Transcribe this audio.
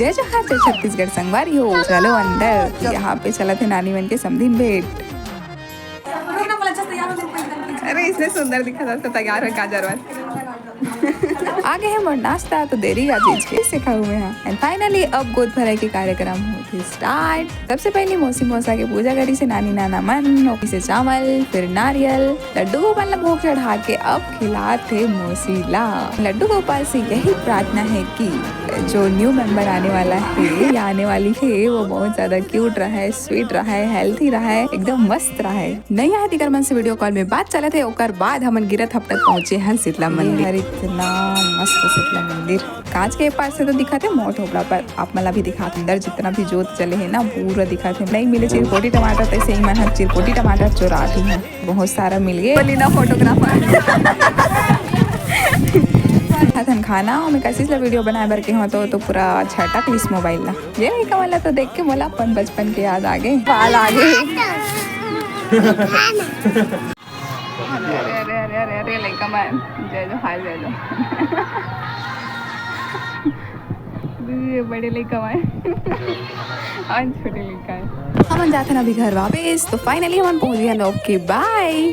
जय जोहार जय छत्तीसगढ़ संगवारी हो। चलो अंदर, यहाँ पे चला थे नानी मन के समधिन भेंट। अरे इसने सुंदर दिखा था तो तैयार है गाजर आगे है मोर नाश्ता तो देरी का चीज के सिखा हुए हैं। एंड फाइनली अब गोद भराई के कार्यक्रम होते स्टार्ट। सबसे पहले मौसी मौसा के पूजा करी से नानी नाना मन, ओपी से चावल, फिर नारियल, लड्डू गोपाल ने भोग चढ़ा के अब खिलाते मौसी ला। लड्डू गोपाल से यही प्रार्थना है कि जो न्यू मेंबर आने वाला है या आने वाली है वो बहुत ज्यादा क्यूट रहा है, स्वीट रहा है, हेल्थी रहा है, एकदम मस्त रहा है। नहीं आती करमन से वीडियो कॉल में बात चले थे, ओकर बाद हमन गिरत हफ्ता पहुंचे हैं शीतला मंदिर। इतना मस्त शीतला मंदिर कांच के पास से तो दिखाते मोट होपड़ा, पर आप मला भी दिखाते अंदर जितना भी जोत चले है ना पूरा दिखाते। नहीं मिले चिरपोटी टमाटर तो ऐसे ही मन चिरपोटी टमाटर चुराती हूँ, बहुत सारा मिल गए। बोली ना फोटोग्राफर खाना और मैं कैसे वीडियो बनाए बर के हो तो पूरा छटक इस मोबाइल ला। ये नहीं कमाला तो देख के बोला अपन बचपन के याद आ गए, बाल आ गए। अरे अरे अरे अरे अरे लड़का मैं जय जो हाल जय जो ये बड़े लड़का मैं और छोटे लड़का है। हम जाते ना अभी घर वापस, तो फाइनली हम पहुंच गए लोग के बाय।